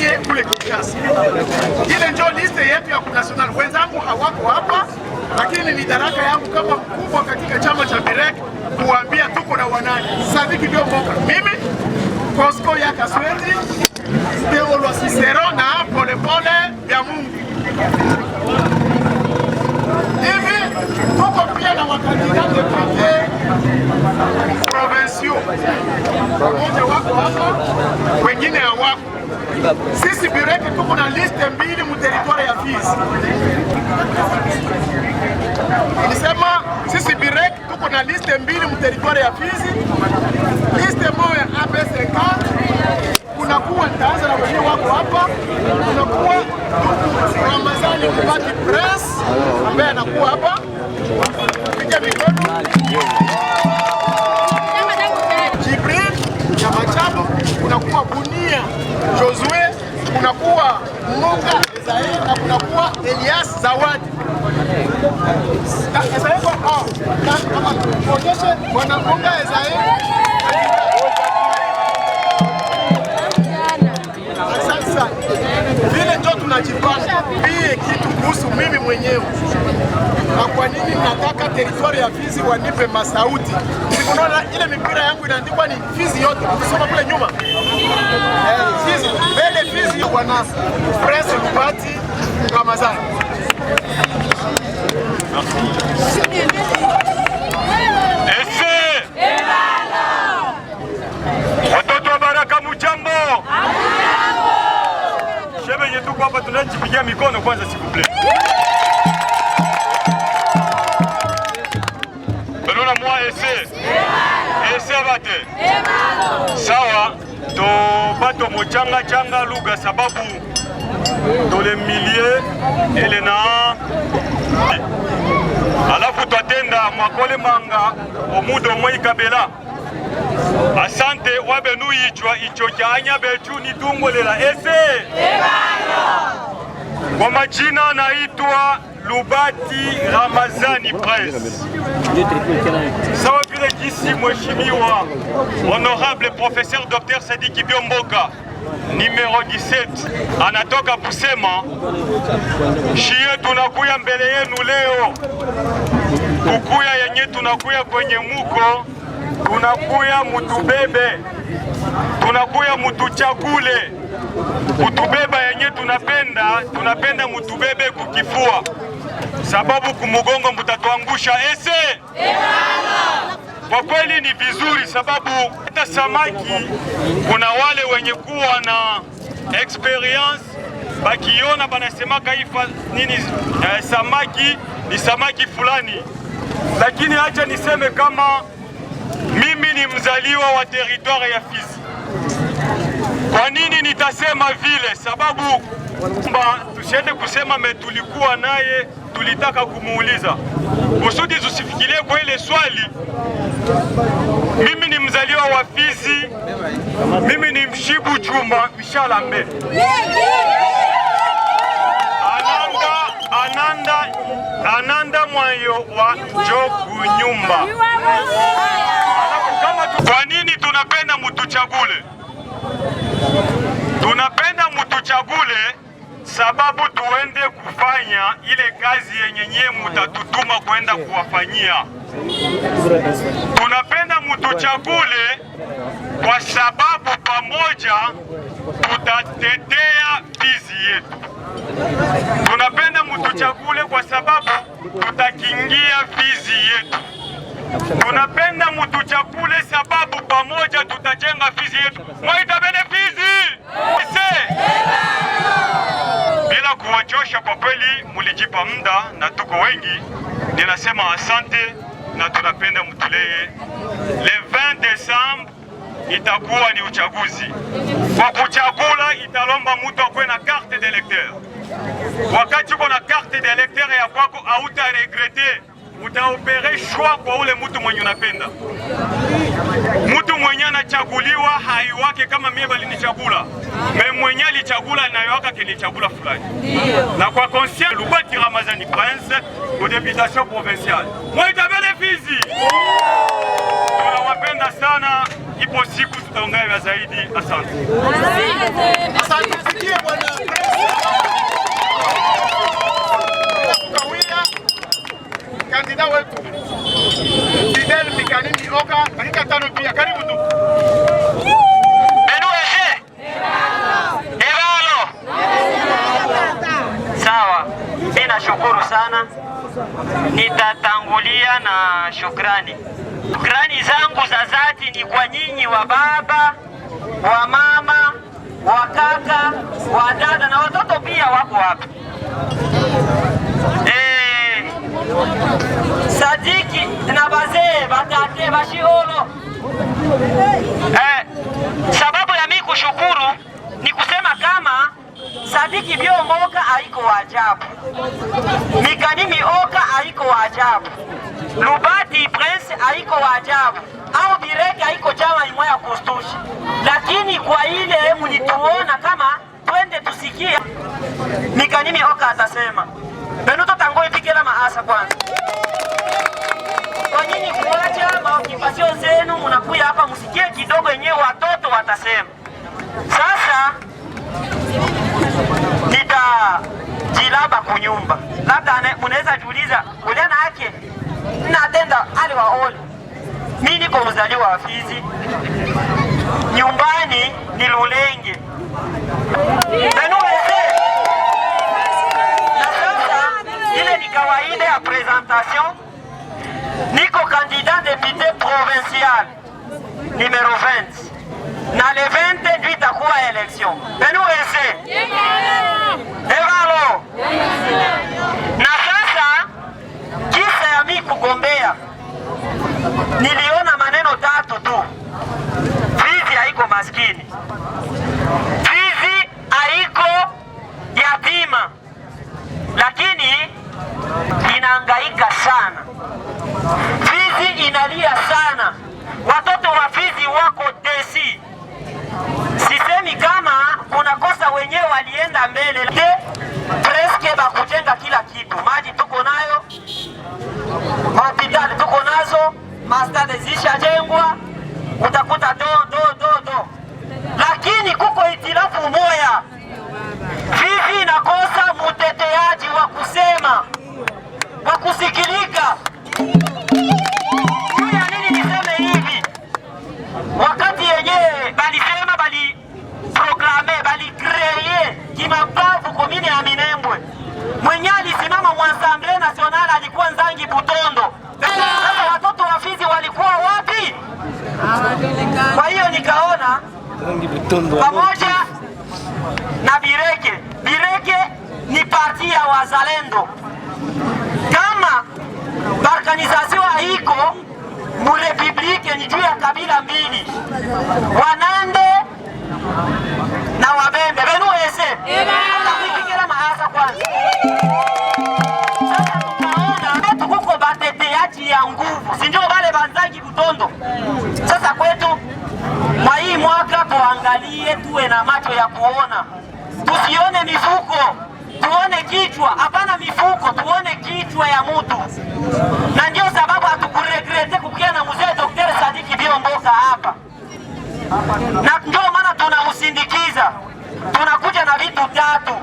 tuingie kule Kinshasa. Ile ndio liste yetu ya national. Wenzangu hawako hapa, lakini ni daraka yangu kama mkubwa katika chama cha Birek kuambia tuko na wanani. Sadiki ndio mboka. Mimi Kosko ya Kasweti, Teolo Cicero na Polepole ya Mungu. Hivi tuko pia na wakandidati depute provinciaux. Mmoja wako hapa, wengine hawako. Sisi Birek tuko na liste mbili mu territoire ya Fizi. Nilisema sisi Birek tuko na liste mbili mu territoire ya Fizi. Liste moja AB50 kunakuwa nitaanza na wengine wako hapa. Kunakuwa Ramazani Kubati Press ambaye anakuwa hapa. Piga mikono. Jibril ya Machabo, kunakuwa Bunia Josue, kunakuwa Munga Ezae na kunakuwa Elias Zawadi. Ezae kwa hao. Kama tuonyeshe bwana Munga Ezae. Sasa vile ndio tunajipanga. Pia kitu kuhusu mimi mwenyewe. Na kwa nini nataka territoire ya Fizi wanipe masauti? Unaona ile mipira yangu inaandikwa ni Fizi yote. Ukisoma kule nyuma. Fizi, mbele Fizi bwana Prince Lubati Ramazani. Watoto wa Baraka mujambo. Shebe yetu kwa hapa tunajipigia mikono kwanza s'il vous plaît. Belona moi ese bate. Sawa to bato mochanga changa lugha sababu tole milie elena alafu twatenda makole manga omudo moi kabela. Asante wabenu ichwa icho chanya betu nitungolela ese. Kwa majina naitwa Lubati Ramazani Press. Sawa vile kisi mheshimiwa honorable professeur Dr. Sadiki Biomboka numero 17 anatoka kusema, shie tunakuya mbele yenu leo kukuya yenye tunakuya kwenye muko, tunakuya mutubebe, tunakuya mutuchakule, kutubeba yenye tunapenda mutubebe kukifua, sababu kumugongo mutatuangusha ese. Kwa kweli ni vizuri sababu hata samaki kuna wale wenye kuwa na experience bakiona banasemaka ifa nini samaki ni samaki fulani, lakini acha niseme kama mimi ni mzaliwa wa territoire ya Fizi. Kwa nini nitasema vile? Sababu tusiende kusema tulikuwa naye, tulitaka kumuuliza kusudi tusifikirie kwa ile swali. Mimi ni mzaliwa wa Fizi, mimi ni mshibu chuma Mishalambe ananda mwayo wa Njogu nyumba. Kwa nini tunapenda mutuchagule? Tunapenda mutuchagule sababu tuende kufanya ile kazi yenye nyie mutatutuma kwenda kuwafanyia. Tunapenda mutuchagule kwa sababu pamoja tutatetea Fizi yetu. Tunapenda mutuchagule kwa sababu tutakingia Fizi yetu. Tunapenda mutuchagule sababu pamoja tutajenga Fizi yetu. Mwaitabene Fizi! Bila kuwachosha, kwa kweli mulijipa muda na tuko wengi. Ninasema asante na tunapenda mtulee. Le 20 Desemba itakuwa ni uchaguzi. Kwa kuchagula italomba mtu akwe na carte d'électeur. Wakati uko na carte d'électeur ya kwako hauta regrete, utaopere choix kwa ule mtu mwenye unapenda. Mtu mwenye anachaguliwa haiwake kama mie balinichagula, me mwenye alichagula na yoaka kilichagula fulani. Na kwa conscience Lubati Ramazani Prince au députation provinciale. Mwaitabene Fizi! Tunawapenda sana, ipo siku tutaongea zaidi. Asante. Asante. kushukuru sana. Nitatangulia na shukrani. Shukrani zangu za dhati ni kwa nyinyi wa baba, wa mama, wa kaka, wa dada na watoto pia wako hapa. Sadiki na bazee batate bashiholo. Sababu ya mimi kushukuru ni kusema kama Sadiki Byomboka haiko wajabu, Mikanimi Oka haiko wajabu, Lubati Prince haiko wajabu, au Bireke haiko chama imoya kustushi. Lakini kwa ile mlituona kama twende tusikia Mikanimi Oka atasema Benuto tango ipikela maasa kwanza. Kwa nini kuacha maokipasio zenu mnakuya hapa msikie kidogo yenyewe watoto watasema. Sasa nitajilaba kunyumba. Labda mnaweza jiuliza uliana yake natenda ale waole. Mimi niko mzaliwa wa Fizi. Nyumbani ni Lulenge. Ile ni kawaida ya presentation. Niko candidat député provincial numéro 20. Na le 20 ndio itakuwa election. Benuweze. Evalo. Na sasa kisa ya mimi kugombea. Niliona maneno tatu tu. Fizi haiko maskini. Fizi haiko yatima. Lakini inahangaika sana. Fizi inalia sana. Watoto wa Fizi wako desi. Sisemi kama kuna kosa wenyewe walienda mbele. Preske bakujenga kila kitu. Maji tuko nayo, hospitali tuko nazo, mastade zisha jengwa, utakuta do. Lakini kuko itilafu moya. Fizi inakosa muteteaji wa kusema, wa kusikilika. Juu ya nini niseme hivi? Wakati yenyewe balisema bali proklame, bali kreye kimapavu komine ya Minembwe. Mwenye alisimama mwasamble nasionala alikuwa Nzangi Butondo. Sasa watoto wa Fizi walikuwa wapi? Kwa hiyo nikaona pamoja na Bireke ni parti ya wazalendo. Kama organizasyon haiko murepublike ni juu ya kabila mbili, Wanande na Wabembe. Benuweze atakipikela maasa kwanza. Sasa tukaona tukuko bateteaji ya nguvu, sindio bale Banzangi Butondo. Sasa kwetu mwa hii mwaka tuangalie, tuwe na macho ya kuona, tusione mifuko, tuone kichwa. Hapana mifuko, tuone kichwa ya mtu. Na ndio sababu hatukuregrete kukia na mzee Dr. Sadiki Byomboka hapa. Na ndio maana tunausindikiza. Tunakuja na vitu tatu.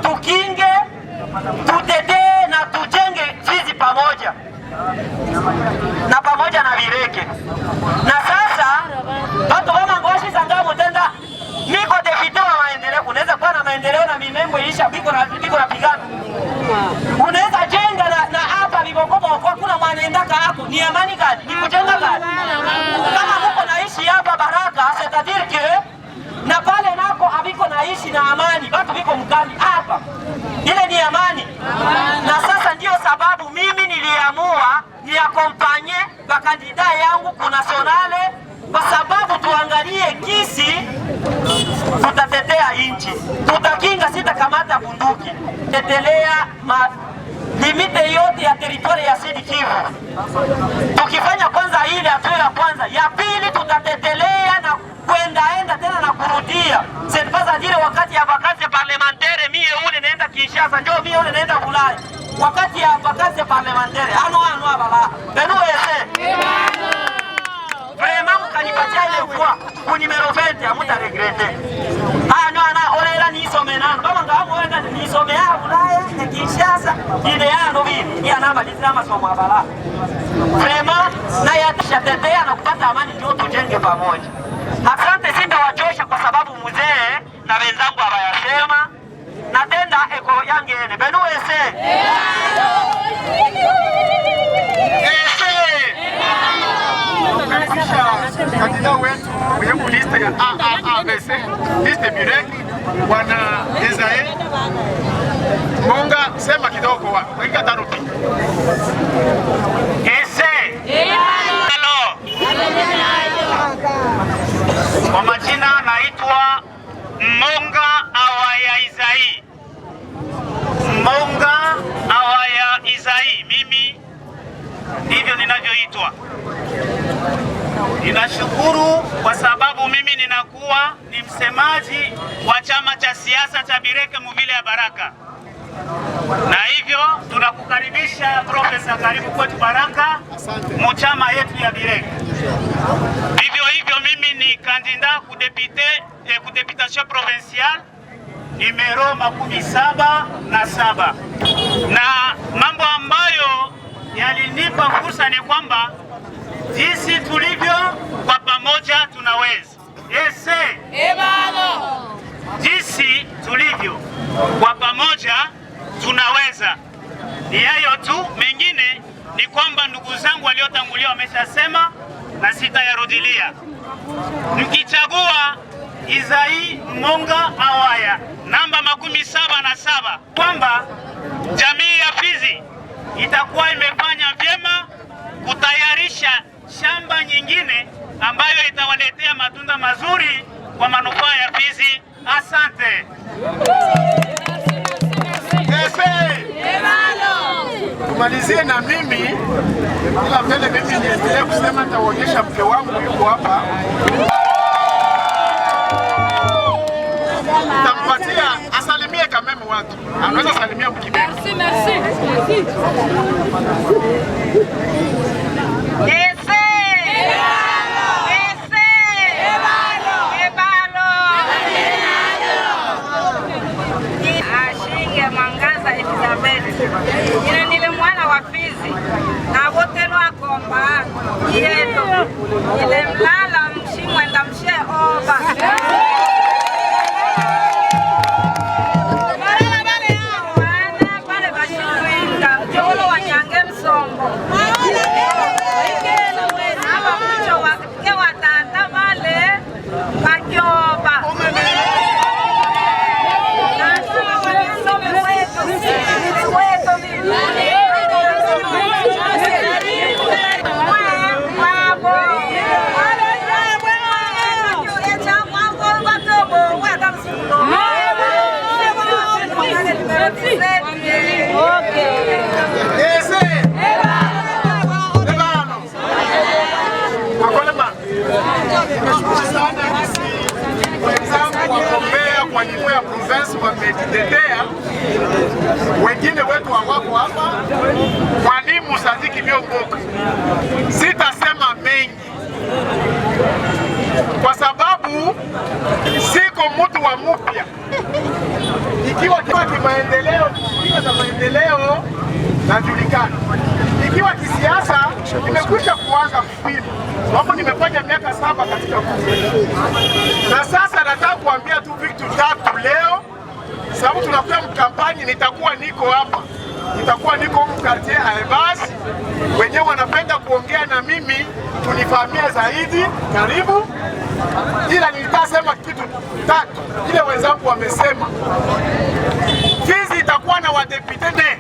Tukinge, tutetee na tujenge Fizi pamoja. Na pamoja na Bireke. Na sasa watu kama Ngoshi Sangamo tenda niko deputy wa maendeleo. Unaweza kuwa na maendeleo na Minembwe isha biko na pigana. Unaweza jenga na hapa Bibokoko kwa kuna mwanaendaka hapo. Ni amani gani? Ni kujenga gani? Kama mko naishi hapa Baraka, c'est-à-dire que na pale nako abiko naishi na amani. Watu biko mkali hapa. Ile ni amani. Na sasa ndio sababu mimi niliamua ni akompanye bakandida yangu ku nationale, kwa sababu tuangalie kisi tutatetea inchi. Tutakinga, sitakamata bunduki. Tetelea limite yote ya teritori ya Sud Kivu. Tukifanya kwanza ile hatua ya kwanza, ya pili tutatetelea na kuendaenda tena na kurudia. Sasa dire wakati ya vakansi parlementaire mie ule naenda Kinshasa, njoo mie ule naenda Ulaya. Wakati ya vakansi parlementaire ano abala. Benuweze. Vraiment mkanipatia ile voix ku numero 20 amuta regrete. Olela nisome nano. Kama ngamu wenda nisome ya Ulaya na Kinshasa ile yano vipi? Ya namba nizama somo abala. Vraiment na yatishatetea na kupata amani ndio tujenge pamoja. Asante, sitawachosha kwa sababu mzee na wenzangu abayasema. Natenda eko yangene. Benuweze. ese kandida wetu kwenye lista ya AAABC liste Bireki bwana Ezae Monga, sema kidogo wa weka tano pi ese. Hello. Kwa majina naitwa Monga Awaya Izai. Monga Awaya Izai, mimi ndivyo ninavyoitwa. Ninashukuru kwa sababu mimi ninakuwa ni msemaji wa chama cha siasa cha Bireke Muvile ya Baraka, na hivyo tunakukaribisha Profesa, karibu kwetu Baraka mchama yetu ya Bireke. Hivyo hivyo mimi ni kandida kudeputation provincial numero 77, na mambo ambayo yalinipa fursa ni kwamba jinsi tulivyo kwa pamoja tunaweza. Ese ebalo. Jinsi tulivyo kwa pamoja tunaweza. Ni hayo tu, mengine ni kwamba ndugu zangu waliotangulia wameshasema na sitayarudilia. Mkichagua Izai Monga Awaya namba 77 kwamba jamii ya Fizi itakuwa imefanya vyema kutayarisha shamba nyingine ambayo itawaletea matunda mazuri kwa manufaa ya Fizi. Asante. Tumalizie na mimi, ila mbele mimi niendelee kusema, nitaonyesha mke wangu yuko hapa. Tampatia asalimie kameme watu. Anaweza salimia mkibeni. Merci, merci. Ine nile mwana wa Fizi na wote lwakomba yeto ile mlala mshimwenda mshe oba pale bashimwenda jolo wanyange msombo aba mcho wake watata vale bakyoba kwa nivo ya province wamejitetea, wengine wetu hawako hapa. Mwalimu Sadiki Byomboka, sitasema mengi kwa sababu siko mtu wa mupya. Ikiwa kimaendeleo, za maendeleo najulikana. Ikiwa kisiasa, nimekwisha kuanza kupima. Wapo nimefanya miaka 7 katika kundi. Na sasa nataka kuambia tu vitu 3 leo, sababu tunakuwa mkampani, nitakuwa niko hapa. Nitakuwa niko mkartie Aebas, wenyewe wanapenda kuongea na mimi, kunifahamia zaidi, karibu. Ila nitasema kitu 3, ile wenzangu wamesema. Fizi itakuwa na wadepute 4.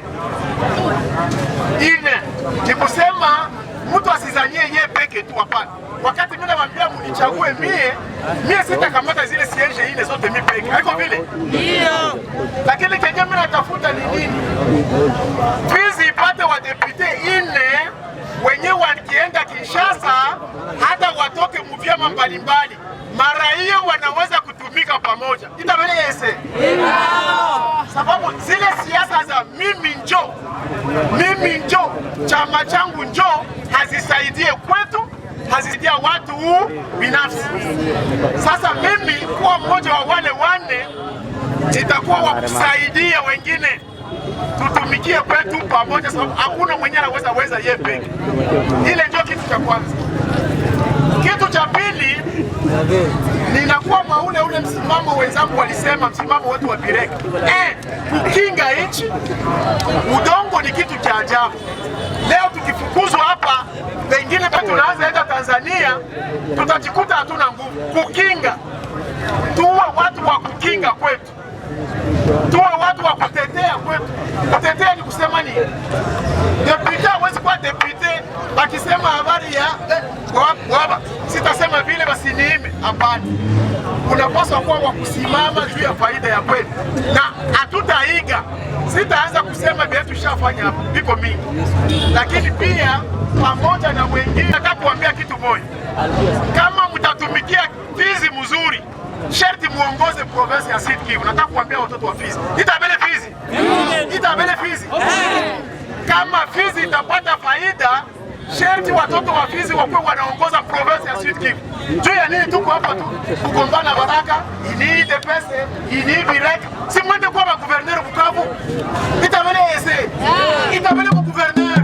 Ni kusema mtu asizanie yeye peke tu, hapana. Wakati mimi nawaambia mnichague mie sitakamata zile siege 4 zote mimi peke. Haiko vile? Ndio. Lakini kenye mimi natafuta ni nini? Fizi ipate wadepute 4 wenyewe wakienda Kinshasa, hata watoke muvyama mbalimbali, mara hiyo wanaweza kutumika pamoja. Itabele yese. Sababu zile siasa za mimi njo, chama changu njo, hazisaidie kwetu, hazisaidia watu binafsi. Sasa mimi kuwa mmoja wa wale 4 nitakuwa wa kusaidia wengine, tutumikie kwetu pamoja, sababu hakuna mwenye anaweza yeye peke. Ile ndio kitu cha kwanza. Kitu cha pili, ninakuwa ule msimamo wenzangu walisema, msimamo wetu wa Bireke. Kukinga nchi, udongo ni kitu cha ajabu. Leo tukifukuzwa hapa, pengine tunaanza enda Tanzania, tutajikuta hatuna nguvu. Kukinga, tuwe watu wa kukinga kwetu, tuwe watu wa kutetea kwetu. Kutetea ni kusema nini? Depute hawezi kuwa depute bakisema habari ya sitasema vile basi niime. Hapana, unapaswa kuwa wa kusimama juu ya faida ya kwetu, na hatutaiga. Sitaanza kusema vile tushafanya hapo, biko mingi, lakini pia pamoja na wengine. Nataka kuambia kitu moja, kama mtatumikia Fizi mzuri, sharti muongoze province ya Sud Kivu. Nataka kuambia watoto wa Fizi, itabele Fizi, itabele Fizi. Kama Fizi itapata faida, sharti watoto wa Fizi wakuwe wanaongoza province ya Sud Kivu. Juu ya nini tuko hapa tu kugombana baraka, ini depese, ini Bireke, si mwende kwa ba gouverneur Bukavu. Itabele ese, itabele kwa gouverneur.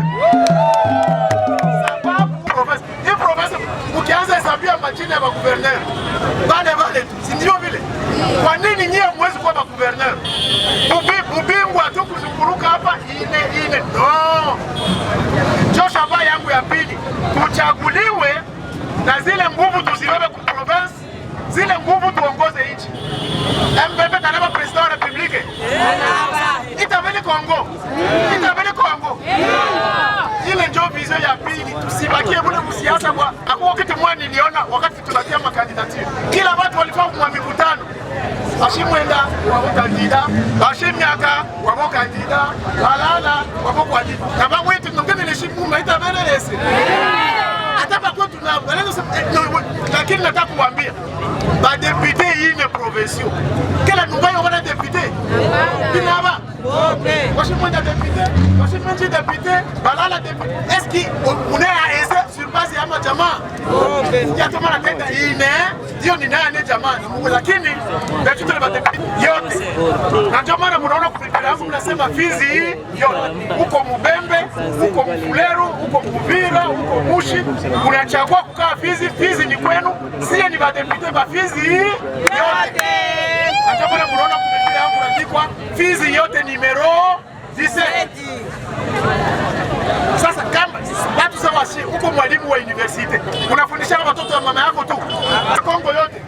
Sababu province, hii province ukianza hesabia majina ya ba gouverneur, bale si ndio vile? Kwa nini nyie mwezi kwa ba gouverneur? Ubingwa tu kuzunguruka hapa ine. No. Joshua ba yangu ya pili, tuchaguliwe na zile nguvu tuziwebe ku province, zile nguvu tuongoze nchi. MPP kanaba president wa republique. Itabele Kongo. Itabele Kongo. Ile ndio vision ya pili, tusibakie bure msiasa kwa hapo. Kitu mwana niliona wakati tunatia makandidature, kila watu walifanya kwa mikutano, Bashimwenda wako kandida, Bashimyaka wako kandida, Balala wako kandida. Na bangu yetu ngene nishimu maita belelese. Hata bakwe tunabeleza, lakini nataka kuambia ba député yine provinciaux. Kila numbayo wana député. Binaba. Okay. Bashimwenda député, Bashimwenji député, Balala député. Est-ce que on est à essayer sur base ya majamaa? Okay. Ya tuma na tenda ine, ndio ni nani jamaa ni Mungu, lakini ndio tule yote. Na ndio maana mnaona kufikira hapo mnasema Fizi yote. Huko Mubembe, huko Mfuleru, huko Muvira, huko Mushi, unachagua kukaa Fizi. Fizi ni kwenu, sie ni badepite ba Fizi yote. Na ndio maana mnaona kufikira hapo kuandikwa Fizi yote numero 17. Sasa kama watu sawa si huko mwalimu wa university, unafundisha watoto wa mama yako tu Kongo yote.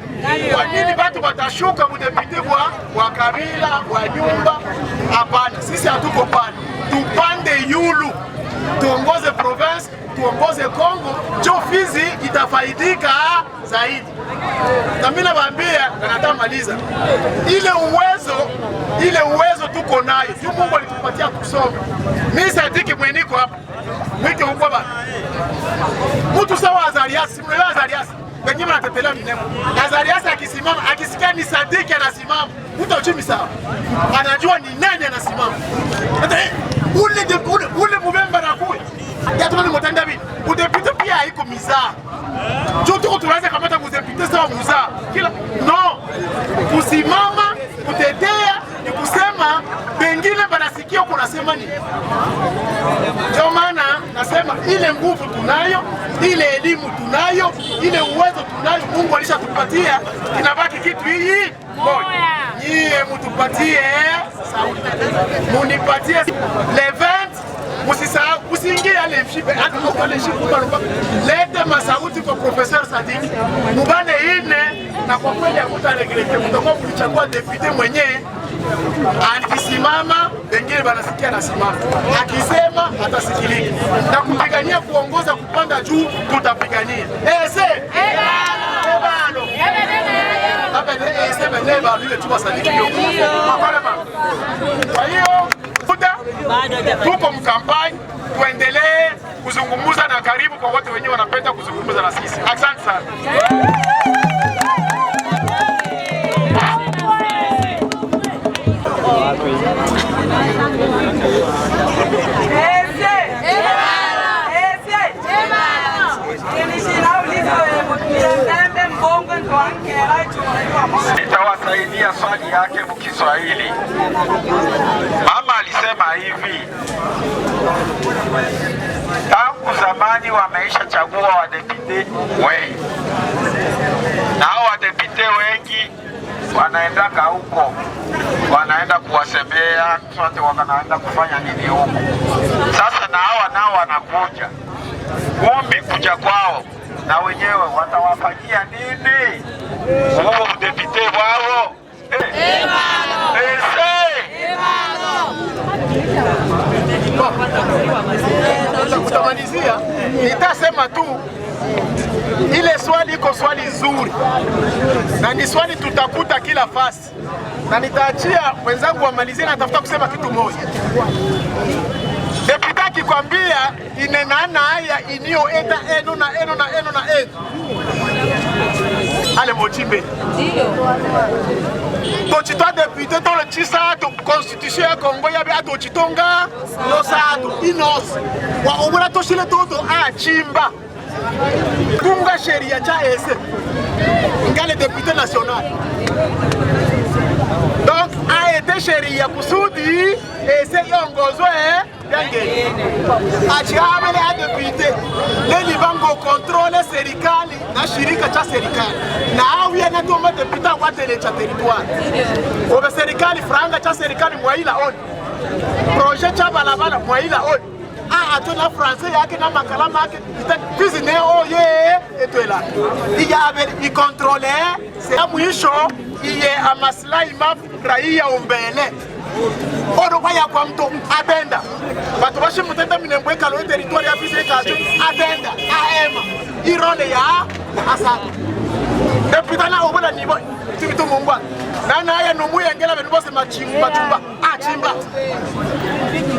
Kwa nini watu watashuka mdepite wa kabila wa nyumba? Hapana, sisi hatuko pale. Tupande yulu, tuongoze province, tuongoze Kongo, jo Fizi itafaidika zaidi. Na mimi nawaambia, na natamaliza, ile uwezo tuko nayo. Mungu alitupatia kusoma. Mimi sadiki mweniko hapa. Mwike huko baba. Mtu sawa Azarias, mlewa Azarias. Wengine wanatetelea mnemo. Azarias akisimama, akisikia ni sadiki anasimama. Mtu uchumi sawa. Anajua ni nani anasimama. Ule Mubemba na kuwe. Ya tumani motanda bi. Udepite pia haiko mizaa. Tuko tunaanza kamata mudepite sawa muzaa. Kila no. Kusimama, kutetea ni kusema pengine banasikia kunasema nini. Ndio maana nasema ile nguvu tunayo, ile elimu tunayo, ile uwezo tunayo, Mungu alishatupatia. Inabaki kitu hii moja. Nyie mtupatie sauti. Munipatie le 20. Musisahau, usiingie ale mshipe, hata ukale shipu baruba. Lete masauti kwa Professeur Sadiki. Mubane ine, na kwa kweli hakutaregeleke. Mutakuwa kulichagua depute mwenyewe. Akisimama, wengine banasikia anasimama. Akisema, atasikilika. Na kupigania kuongoza kupanda juu, tutapigania. Ese! Ebalo! Hapa ese beneba vile tuwa Sadiki yo. Kwa hiyo, tuko mkampani, tuendelee kuzungumza na karibu kwa wote wenyewe wanapenda kuzungumza na sisi. Asante sana. Nitawasaidia swali yake mkiswahili. Mama alisema hivi, tangu zamani wameisha chagua wadepite wengi, na hao wadepite wengi wanaendaka huko, wanaenda kuwasemea sote, wanaenda kufanya nini huko. Sasa na hawa nao wanakuja, kumbi kuja kwao na wenyewe watawafanyia nini huo udepite wao? Kutamalizia, nitasema tu ile swali iko swali zuri na ni swali tutakuta kila fasi, na nitaachia wenzangu wamalizie, na tafuta kusema kitu moja. Deputy akikwambia inenana haya inio eta eno na eno na eno na eno ale mochimbe tochita deputy to le chisato constitution ya Kongo ya beato chitonga no sato inos wa obura to shile toto a chimba kunga sheria cha ese ngale député national. Donc a été sheria kusudi ese yongozwe yange achiamele a député le libango contrôle serikali na shirika cha serikali na awie na toma député wa tele cha territoire obe serikali franga cha serikali mwaila on projet cha balabala mwaila on atona français yake na makalama yake fizi ne oye etwela iyabe i contrôler c'est mwisho iye amaslahi mafurahia umbele odo kwa ya kwa mtu atenda watu washi mutenda minembwe kalo territoire ya fizi kacho atenda aema irole ya asado deputana obola nibo tibito mungwa nana ya numuye ngela benibose machimba chumba achimba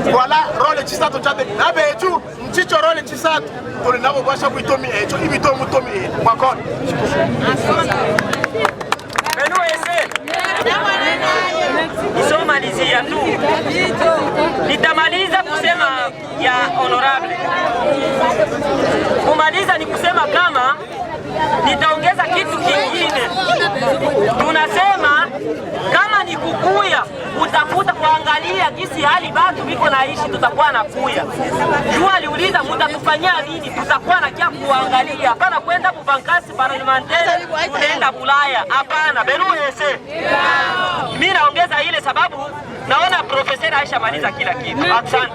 voilà role chisato chate na betu mchicho role chisato tuli nabo basha kuitomi echo ibito mutomi kwa kona Benu ese isomalizia tu nitamaliza kusema ya honorable. Kumaliza ni kusema kama nitaongeza kitu kingine. Tunasema kama ni kukuya utafuta kuangalia jinsi hali batu biko naishi, tutakuwa na kuya. Jua aliuliza mutatufanyia nini, tutakuwa na kia kuangalia. Hapana kwenda kuvankasi parlementaire tunaenda Bulaya, hapana. Benu ese mimi naongeza ile sababu naona profesa Aisha maliza kila kitu. Asante.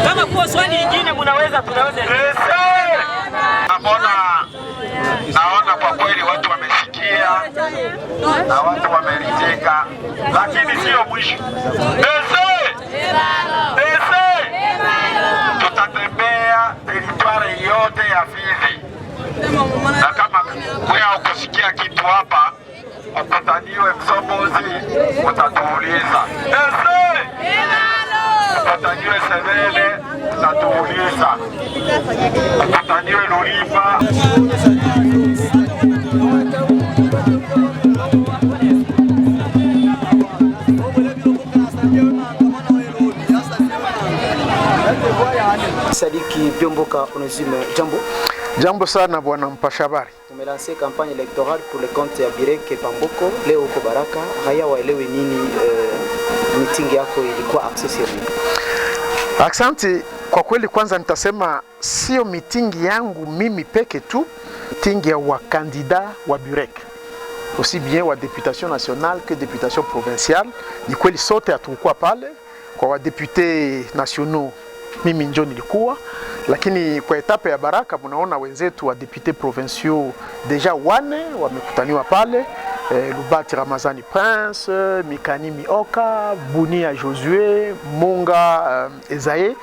Kama kwa swali lingine tunaweza naona kwa kweli watu wamesikia na watu wameridhika, lakini sio mwisho. Tutatembea territoire yote ya Fizi, na kama kwa kusikia kitu hapa ukutaniwe Msombozi utatuuliza, ukutaniwe Sebele utatuuliza, ukutaniwe Lulimba. Sadiki Biomboka Onesime, jambo. Jambo sana bwana mpasha habari. Tumelancer campagne électorale pour le compte ya Bireke Pamboko leo huko Baraka. Haya waelewe nini meeting yako ilikuwa accessible? Asante. Kwa kweli kwanza nitasema sio meeting yangu mimi peke tu, meeting ya wakandida wa Bireke. Aussi bien wa députation nationale que députation provinciale. Ni kweli sote hatukuwa pale. Kwa wa députés nationaux mimi ndio nilikuwa, lakini kwa etape ya Baraka mnaona wenzetu wa députés provinciaux deja wane wamekutaniwa pale, Lubati Ramazani Prince, Mikani Mioka, Bunia Josué, Monga Ezae,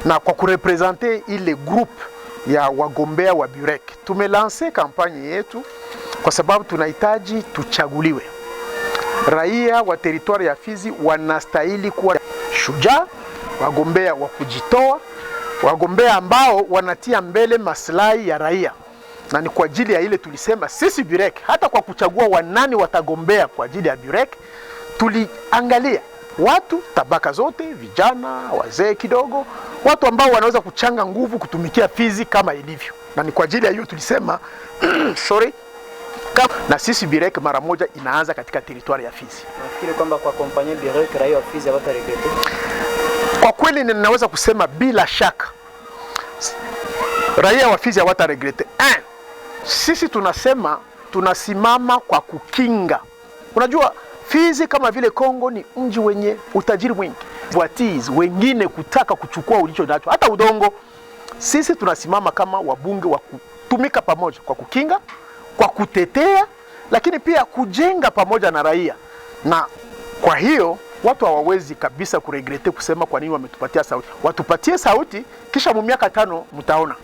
na kwa kurepresenter ile groupe ya wagombea wa Bireke. Tumelancer kampanye yetu kwa sababu tunahitaji tuchaguliwe. Raia wa territoire ya Fizi wanastahili kuwa shujaa, wagombea wa kujitoa, wagombea ambao wanatia mbele maslahi ya raia. Na ni kwa ajili ya ile tulisema sisi Bireke, hata kwa kuchagua wanani watagombea kwa ajili ya Bireke, tuliangalia watu tabaka zote, vijana, wazee kidogo, watu ambao wanaweza kuchanga nguvu kutumikia Fizi kama ilivyo. Na ni kwa ajili ya hiyo tulisema na sisi Bireke mara moja inaanza katika territoire ya Fizi. Nafikiri kwamba kwa kompanya Bireke raia wa Fizi hawataregrete. Kwa kweli ninaweza kusema bila shaka raia wa Fizi hawataregrete. Sisi tunasema tunasimama kwa kukinga. Unajua Fizi kama vile Kongo ni mji wenye utajiri mwingi. Watizi wengine kutaka kuchukua ulicho nacho, hata udongo. Sisi tunasimama kama wabunge wa kutumika pamoja kwa kukinga, kwa kutetea, lakini pia kujenga pamoja na raia. Na kwa hiyo watu hawawezi kabisa kuregrete kusema kwa nini wametupatia sauti. Watupatie sauti kisha miaka 5 mtaona.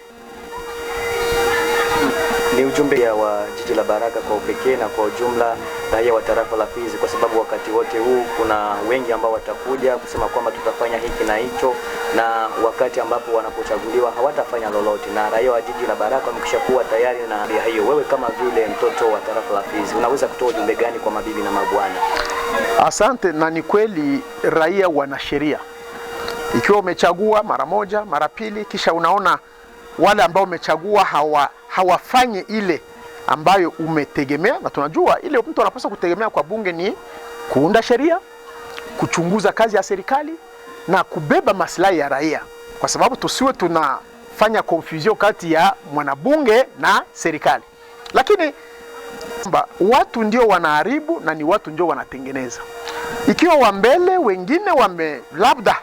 Ni ujumbe ya wa jiji la Baraka kwa upekee na kwa ujumla raia wa tarafa la Fizi, kwa sababu wakati wote huu kuna wengi ambao watakuja kusema kwamba tutafanya hiki na hicho, na wakati ambapo wanapochaguliwa hawatafanya lolote, na raia wa jiji la Baraka wamekishakuwa tayari na hiyo. Wewe kama vile mtoto wa tarafa la Fizi unaweza kutoa ujumbe gani kwa mabibi na mabwana? Asante. Na ni kweli raia wana sheria. Ikiwa umechagua mara moja, mara pili, kisha unaona wale ambao umechagua hawafanye ile ambayo umetegemea, na tunajua ile mtu anapaswa kutegemea kwa bunge ni kuunda sheria, kuchunguza kazi ya serikali na kubeba maslahi ya raia, kwa sababu tusiwe tunafanya confusion kati ya mwanabunge na serikali. Lakini watu ndio wanaharibu na ni watu ndio wanatengeneza. Ikiwa wa mbele wengine labda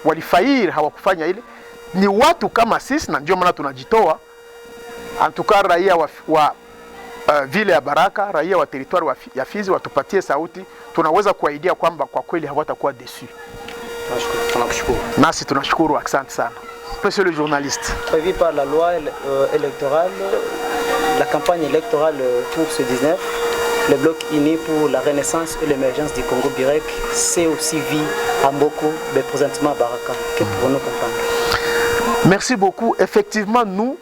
walifairi hawakufanya ile, ni watu kama sisi, na ndio maana tunajitoa. Antuka raia wa vile ya Baraka, raia wa territoire ya Fizi watupatie sauti, tunaweza kuaidia kwamba kwa kweli hawatakuwa déçus. Tunashukuru. Nasi tunashukuru, asante sana. Monsieur le journaliste. Prévu par la loi électorale, la campagne électorale pour ce 19, le bloc uni pour la renaissance et l'émergence du Congo Birek, c'est aussi vie à Mboko, mais présentement à Baraka. Que pouvons-nous comprendre? Merci beaucoup. Effectivement, nous,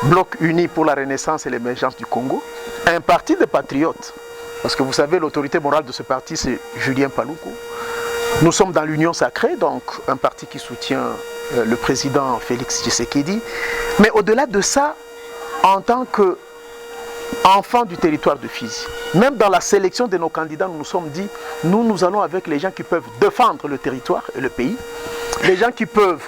Bloc uni pour la renaissance et l'émergence du Congo, un parti de patriotes, parce que vous savez, l'autorité morale de ce parti, c'est Julien Paluku. Nous sommes dans l'Union sacrée, donc un parti qui soutient le président Félix Tshisekedi. Mais au-delà de ça, en tant qu'enfant du territoire de Fizi, même dans la sélection de nos candidats, nous nous sommes dit, nous allons avec les gens qui peuvent défendre le territoire et le pays, les gens qui peuvent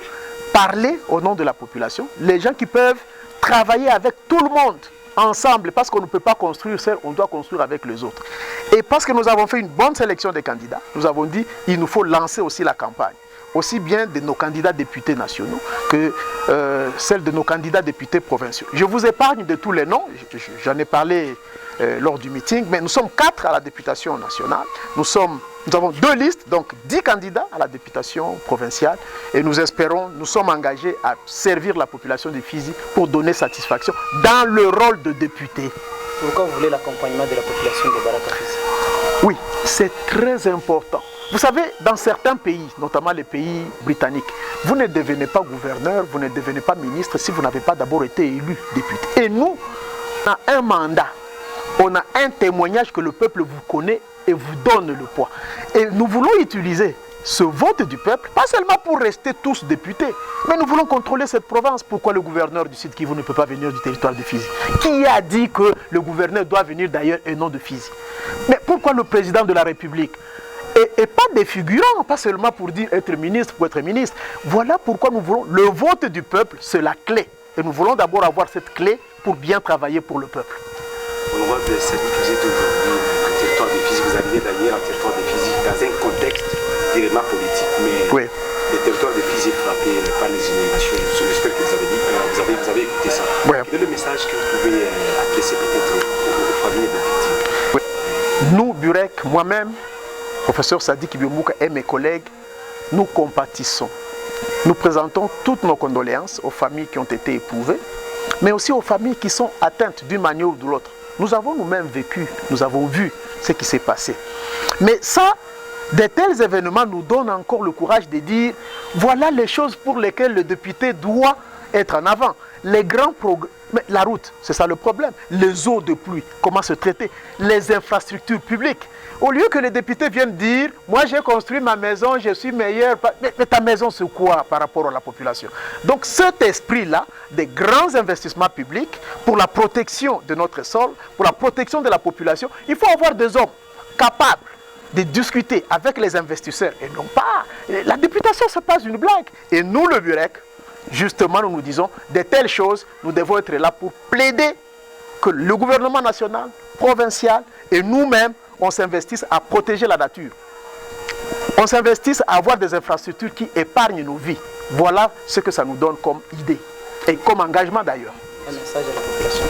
parler au nom de la population, les gens qui peuvent travailler avec tout le monde ensemble, parce qu'on ne peut pas construire seul, on doit construire avec les autres. Et parce que nous avons fait une bonne sélection des candidats, nous avons dit il nous faut lancer aussi la campagne, aussi bien de nos candidats députés nationaux que celle de nos candidats députés provinciaux. Je vous épargne de tous les noms, j'en ai parlé lors du meeting, mais nous sommes 4 à la députation nationale, nous avons 2 listes, donc 10 candidats à la députation provinciale, et nous sommes engagés à servir la population de Fizi pour donner satisfaction dans le rôle de député. Pourquoi vous voulez l'accompagnement de la population de Baraka Fizi? Oui, c'est très important. Vous savez, dans certains pays, notamment les pays britanniques, vous ne devenez pas gouverneur, vous ne devenez pas ministre si vous n'avez pas d'abord été élu député. Et nous, on a un mandat, on a un témoignage que le peuple vous connaît et vous donne le poids. Et nous voulons utiliser ce vote du peuple, pas seulement pour rester tous députés, mais nous voulons contrôler cette province. Pourquoi le gouverneur du Sud Kivu ne peut pas venir du territoire de Fizi? Qui a dit que le gouverneur doit venir d'ailleurs et non de Fizi? Mais pourquoi le président de la République? Et pas des figurants, pas seulement pour dire être ministre, pour être ministre. Voilà pourquoi nous voulons le vote du peuple, c'est la clé. Et nous voulons d'abord avoir cette clé pour bien travailler pour le peuple. On voit que ça dit que vous êtes aujourd'hui en territoire de Fizi, vous arrivez d'ailleurs en territoire de Fizi dans un contexte directement politique, mais oui. Le territoire de Fizi est frappé par les inondations. J'espère que vous avez dit, vous avez écouté ça. Ouais. Quel est le message que vous pouvez adresser peut-être aux familles de victimes? Oui. Nous, Burek, moi-même, professeur Sadi Kibiomouka et mes collègues, nous compatissons. Nous présentons toutes nos condoléances aux familles qui ont été éprouvées, mais aussi aux familles qui sont atteintes d'une manière ou de l'autre. Nous avons nous-mêmes vécu, nous avons vu ce qui s'est passé. Mais ça, de tels événements nous donnent encore le courage de dire voilà les choses pour lesquelles le député doit être en avant. Les grands progrès, la route, c'est ça le problème. Les eaux de pluie, comment se traiter? Les infrastructures publiques. Au lieu que les députés viennent dire moi j'ai construit ma maison, je suis meilleur. Mais ta maison c'est quoi par rapport à la population? Donc cet esprit-là, des grands investissements publics pour la protection de notre sol, pour la protection de la population, il faut avoir des hommes capables de discuter avec les investisseurs et non pas. La députation, ce n'est pas une blague. Et nous, le Burek, justement, nous nous disons, de telles choses, nous devons être là pour plaider que le gouvernement national, provincial et nous-mêmes, on s'investisse à protéger la nature. On s'investisse à avoir des infrastructures qui épargnent nos vies. Voilà ce que ça nous donne comme idée et comme engagement d'ailleurs. Un message à la population.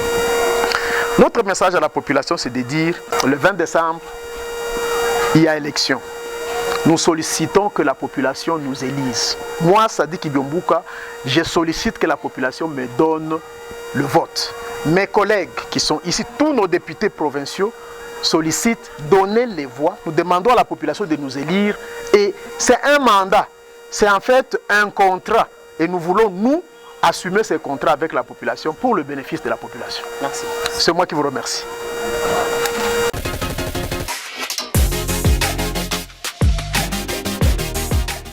Notre message à la population, c'est de dire, le 20 décembre, il y a élection. Nous sollicitons que la population nous élise. Moi, Sadiki Biombuka, je sollicite que la population me donne le vote. Mes collègues qui sont ici, tous nos députés provinciaux, sollicitent donner les voix. Nous demandons à la population de nous élire. Et c'est un mandat. C'est en fait un contrat. Et nous voulons, nous, assumer ces contrats avec la population pour le bénéfice de la population. Merci. C'est moi qui vous remercie.